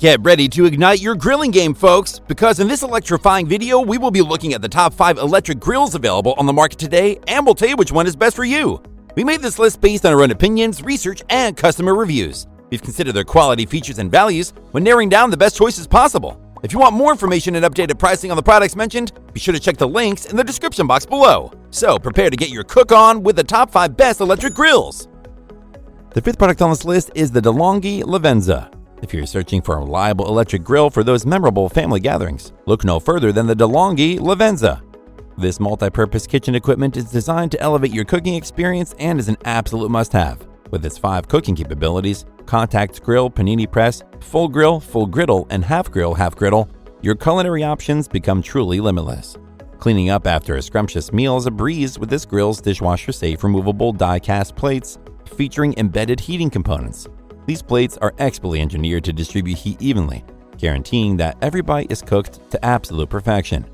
Get ready to ignite your grilling game, folks, because in this electrifying video, we will be looking at the top 5 electric grills available on the market today, and we'll tell you which one is best for you. We made this list based on our own opinions, research, and customer reviews. We've considered their quality, features, and values when narrowing down the best choices possible. If you want more information and updated pricing on the products mentioned, be sure to check the links in the description box below. So prepare to get your cook on with the top 5 best electric grills. The 5th product on this list is the DeLonghi Livenza. If you're searching for a reliable electric grill for those memorable family gatherings, look no further than the DeLonghi Livenza. This multi-purpose kitchen equipment is designed to elevate your cooking experience and is an absolute must-have. With its 5 cooking capabilities, contact grill, panini press, full griddle, and half griddle, your culinary options become truly limitless. Cleaning up after a scrumptious meal is a breeze with this grill's dishwasher-safe removable die-cast plates featuring embedded heating components. These plates are expertly engineered to distribute heat evenly, guaranteeing that every bite is cooked to absolute perfection.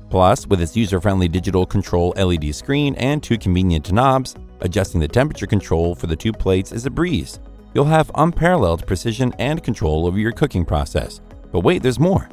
Plus, with its user-friendly digital control LED screen and 2 convenient knobs, adjusting the temperature control for the 2 plates is a breeze. You'll have unparalleled precision and control over your cooking process. But wait, there's more.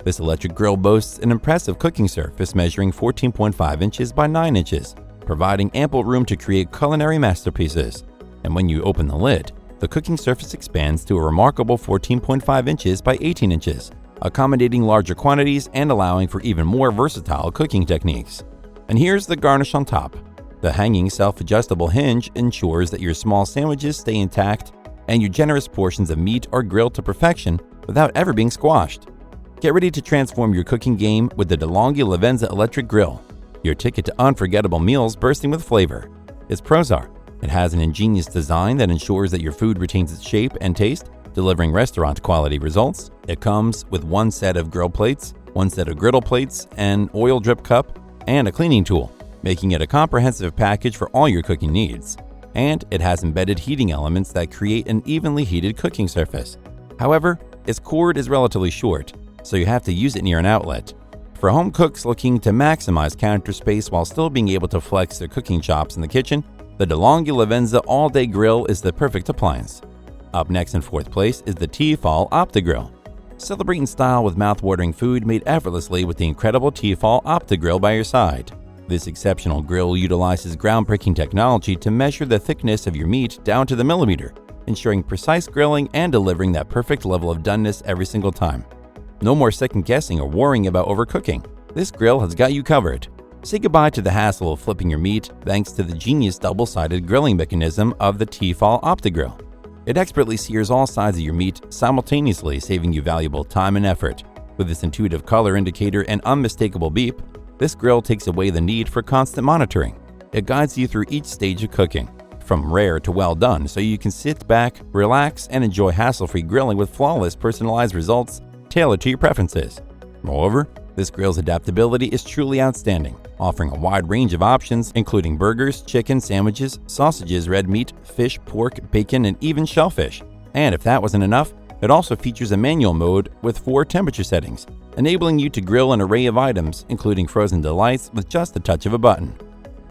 This electric grill boasts an impressive cooking surface measuring 14.5 inches by 9 inches, providing ample room to create culinary masterpieces. And when you open the lid, the cooking surface expands to a remarkable 14.5 inches by 18 inches, accommodating larger quantities and allowing for even more versatile cooking techniques. And here's the garnish on top. The hanging self-adjustable hinge ensures that your small sandwiches stay intact and your generous portions of meat are grilled to perfection without ever being squashed. Get ready to transform your cooking game with the DeLonghi Livenza electric grill, your ticket to unforgettable meals bursting with flavor. Its pros are: it has an ingenious design that ensures that your food retains its shape and taste, delivering restaurant-quality results. It comes with 1 set of grill plates, 1 set of griddle plates, an oil drip cup, and a cleaning tool, making it a comprehensive package for all your cooking needs. And it has embedded heating elements that create an evenly heated cooking surface. However, its cord is relatively short, so you have to use it near an outlet. For home cooks looking to maximize counter space while still being able to flex their cooking chops in the kitchen, the DeLonghi Livenza all-day grill is the perfect appliance. Up next in 4th place is the T-Fal OptiGrill. Celebrate in style with mouth-watering food made effortlessly with the incredible T-Fal OptiGrill by your side. This exceptional grill utilizes groundbreaking technology to measure the thickness of your meat down to the millimeter, ensuring precise grilling and delivering that perfect level of doneness every single time. No more second-guessing or worrying about overcooking. This grill has got you covered. Say goodbye to the hassle of flipping your meat thanks to the genius double-sided grilling mechanism of the T-Fal OptiGrill. It expertly sears all sides of your meat simultaneously, saving you valuable time and effort. With its intuitive color indicator and unmistakable beep, this grill takes away the need for constant monitoring. It guides you through each stage of cooking, from rare to well done, so you can sit back, relax, and enjoy hassle-free grilling with flawless personalized results tailored to your preferences. Moreover, this grill's adaptability is truly outstanding, offering a wide range of options including burgers, chicken, sandwiches, sausages, red meat, fish, pork, bacon, and even shellfish. And if that wasn't enough, it also features a manual mode with 4 temperature settings, enabling you to grill an array of items, including frozen delights with just the touch of a button.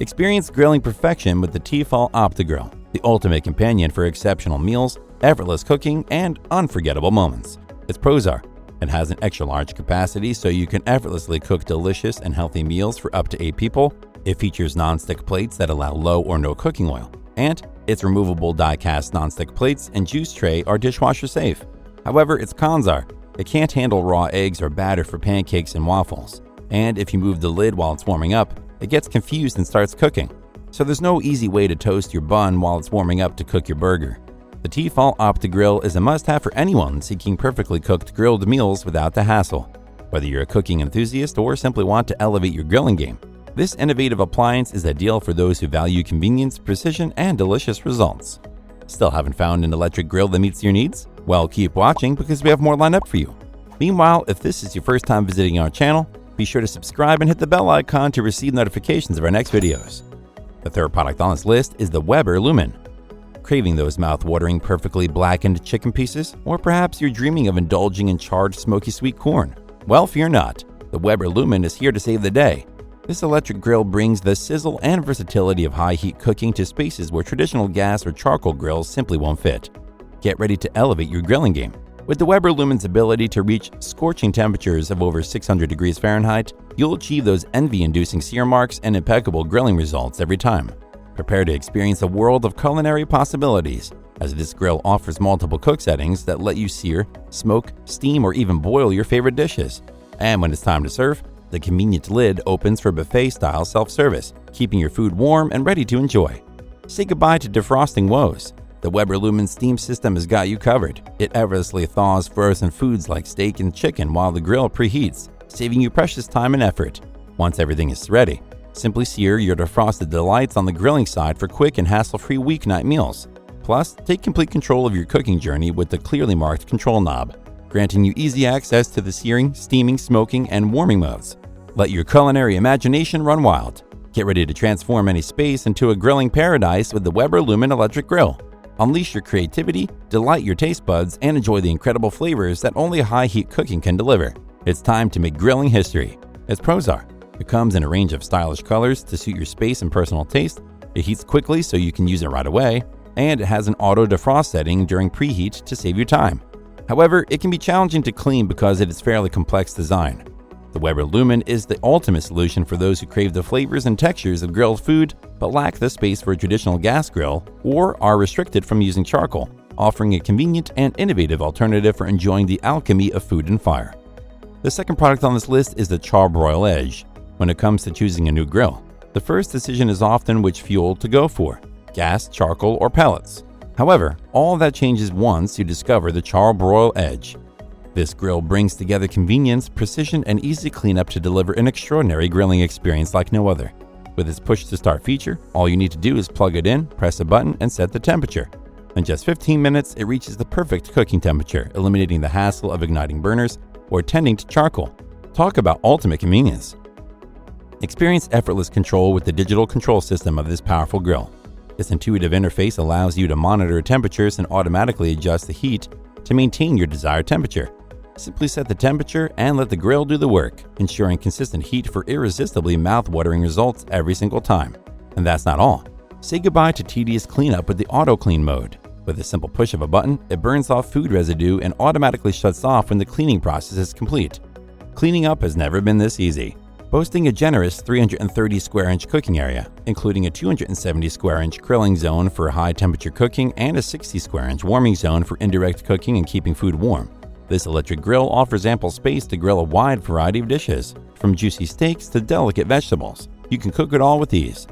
Experience grilling perfection with the T-Fal OptiGrill, the ultimate companion for exceptional meals, effortless cooking, and unforgettable moments. Its pros are: it has an extra-large capacity so you can effortlessly cook delicious and healthy meals for up to 8 people. It features non-stick plates that allow low or no cooking oil. And its removable die-cast non-stick plates and juice tray are dishwasher safe. However, its cons are: it can't handle raw eggs or batter for pancakes and waffles. And if you move the lid while it's warming up, it gets confused and starts cooking. So there's no easy way to toast your bun while it's warming up to cook your burger. The T-Fal OptiGrill is a must-have for anyone seeking perfectly cooked grilled meals without the hassle. Whether you're a cooking enthusiast or simply want to elevate your grilling game, this innovative appliance is ideal for those who value convenience, precision, and delicious results. Still haven't found an electric grill that meets your needs? Well, keep watching because we have more lined up for you. Meanwhile, if this is your first time visiting our channel, be sure to subscribe and hit the bell icon to receive notifications of our next videos. The 3rd product on this list is the Weber Lumin. Craving those mouth-watering, perfectly blackened chicken pieces? Or perhaps you're dreaming of indulging in charred, smoky sweet corn? Well, fear not. The Weber Lumin is here to save the day. This electric grill brings the sizzle and versatility of high-heat cooking to spaces where traditional gas or charcoal grills simply won't fit. Get ready to elevate your grilling game. With the Weber Lumin's ability to reach scorching temperatures of over 600 degrees Fahrenheit, you'll achieve those envy-inducing sear marks and impeccable grilling results every time. Prepare to experience a world of culinary possibilities, as this grill offers multiple cook settings that let you sear, smoke, steam, or even boil your favorite dishes. And when it's time to serve, the convenient lid opens for buffet-style self-service, keeping your food warm and ready to enjoy. Say goodbye to defrosting woes. The Weber Lumin steam system has got you covered. It effortlessly thaws frozen foods like steak and chicken while the grill preheats, saving you precious time and effort. Once everything is ready, simply sear your defrosted delights on the grilling side for quick and hassle-free weeknight meals. Plus, take complete control of your cooking journey with the clearly marked control knob, granting you easy access to the searing, steaming, smoking, and warming modes. Let your culinary imagination run wild. Get ready to transform any space into a grilling paradise with the Weber Lumin electric grill. Unleash your creativity, delight your taste buds, and enjoy the incredible flavors that only high-heat cooking can deliver. It's time to make grilling history, as pros are. It comes in a range of stylish colors to suit your space and personal taste. It heats quickly so you can use it right away, and it has an auto defrost setting during preheat to save you time. However, it can be challenging to clean because of its fairly complex design. The Weber Lumin is the ultimate solution for those who crave the flavors and textures of grilled food but lack the space for a traditional gas grill or are restricted from using charcoal, offering a convenient and innovative alternative for enjoying the alchemy of food and fire. The second product on this list is the Char-Broil Edge. When it comes to choosing a new grill, the first decision is often which fuel to go for: gas, charcoal, or pellets. However, all that changes once you discover the Char-Broil Edge. This grill brings together convenience, precision, and easy cleanup to deliver an extraordinary grilling experience like no other. With its push-to-start feature, all you need to do is plug it in, press a button, and set the temperature. In just 15 minutes, it reaches the perfect cooking temperature, eliminating the hassle of igniting burners or tending to charcoal. Talk about ultimate convenience. Experience effortless control with the digital control system of this powerful grill. This intuitive interface allows you to monitor temperatures and automatically adjust the heat to maintain your desired temperature. Simply set the temperature and let the grill do the work, ensuring consistent heat for irresistibly mouth-watering results every single time. And that's not all. Say goodbye to tedious cleanup with the auto clean mode. With a simple push of a button, it burns off food residue and automatically shuts off when the cleaning process is complete. Cleaning up has never been this easy. Boasting a generous 330 square inch cooking area, including a 270 square inch grilling zone for high temperature cooking and a 60 square inch warming zone for indirect cooking and keeping food warm. This electric grill offers ample space to grill a wide variety of dishes, from juicy steaks to delicate vegetables. You can cook it all with ease.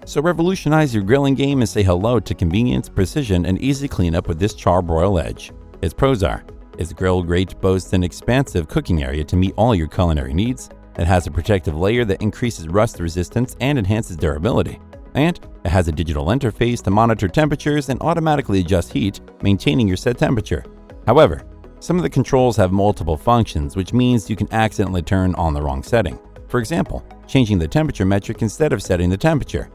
So revolutionize your grilling game and say hello to convenience, precision, and easy cleanup with this Char-Broil Edge. Its pros are: its grill grate boasts an expansive cooking area to meet all your culinary needs. It has a protective layer that increases rust resistance and enhances durability. And it has a digital interface to monitor temperatures and automatically adjust heat, maintaining your set temperature. However, some of the controls have multiple functions, which means you can accidentally turn on the wrong setting. For example, changing the temperature metric instead of setting the temperature.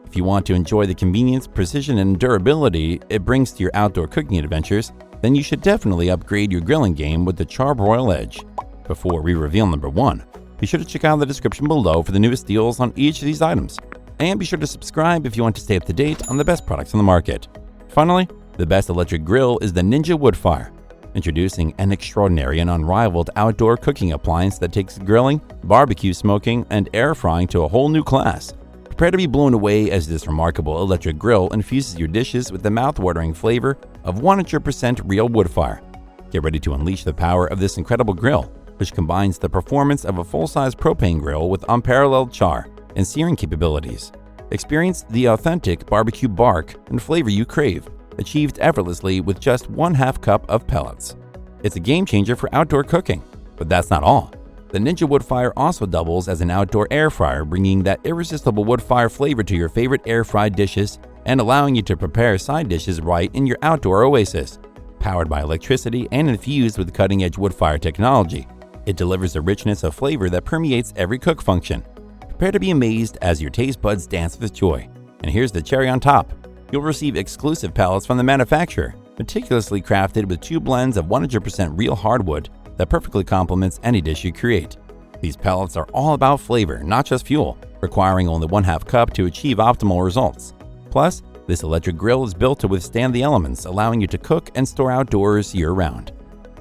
If you want to enjoy the convenience, precision, and durability it brings to your outdoor cooking adventures, then you should definitely upgrade your grilling game with the Char-Broil Edge. Before we reveal number 1, be sure to check out the description below for the newest deals on each of these items. And be sure to subscribe if you want to stay up to date on the best products on the market. Finally, the best electric grill is the Ninja Woodfire. Introducing an extraordinary and unrivaled outdoor cooking appliance that takes grilling, barbecue smoking, and air frying to a whole new class. Prepare to be blown away as this remarkable electric grill infuses your dishes with the mouth-watering flavor of 100% real wood fire. Get ready to unleash the power of this incredible grill, which combines the performance of a full-size propane grill with unparalleled char and searing capabilities. Experience the authentic barbecue bark and flavor you crave, achieved effortlessly with just 1/2 cup of pellets. It's a game changer for outdoor cooking, but that's not all. The Ninja Woodfire also doubles as an outdoor air fryer, bringing that irresistible wood fire flavor to your favorite air-fried dishes and allowing you to prepare side dishes right in your outdoor oasis. Powered by electricity and infused with cutting-edge wood-fire technology, it delivers a richness of flavor that permeates every cook function. Prepare to be amazed as your taste buds dance with joy. And here's the cherry on top. You'll receive exclusive pellets from the manufacturer, meticulously crafted with 2 blends of 100% real hardwood that perfectly complements any dish you create. These pellets are all about flavor, not just fuel, requiring only 1/2 cup to achieve optimal results. Plus, this electric grill is built to withstand the elements, allowing you to cook and store outdoors year-round.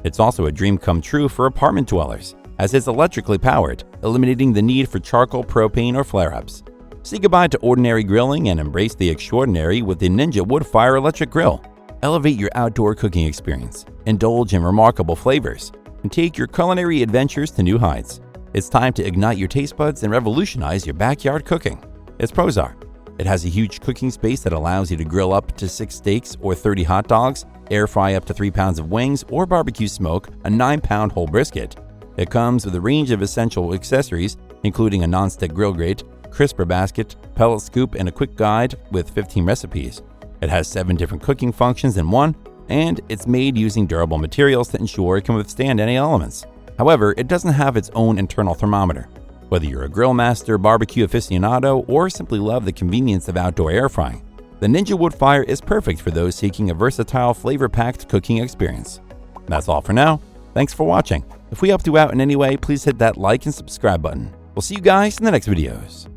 It's also a dream come true for apartment dwellers, as it's electrically powered, eliminating the need for charcoal, propane, or flare-ups. Say goodbye to ordinary grilling and embrace the extraordinary with the Ninja Woodfire electric grill. Elevate your outdoor cooking experience, indulge in remarkable flavors, and take your culinary adventures to new heights. It's time to ignite your taste buds and revolutionize your backyard cooking. Its pros are: it has a huge cooking space that allows you to grill up to 6 steaks or 30 hot dogs, air fry up to 3 pounds of wings, or barbecue smoke a 9-pound whole brisket. It comes with a range of essential accessories, including a non-stick grill grate, crisper basket, pellet scoop, and a quick guide with 15 recipes. It has 7 different cooking functions in one, and it's made using durable materials to ensure it can withstand any elements. However, it doesn't have its own internal thermometer. Whether you're a grill master, barbecue aficionado, or simply love the convenience of outdoor air frying, the Ninja Woodfire is perfect for those seeking a versatile, flavor-packed cooking experience. That's all for now. Thanks for watching. If we helped you out in any way, please hit that like and subscribe button. We'll see you guys in the next videos.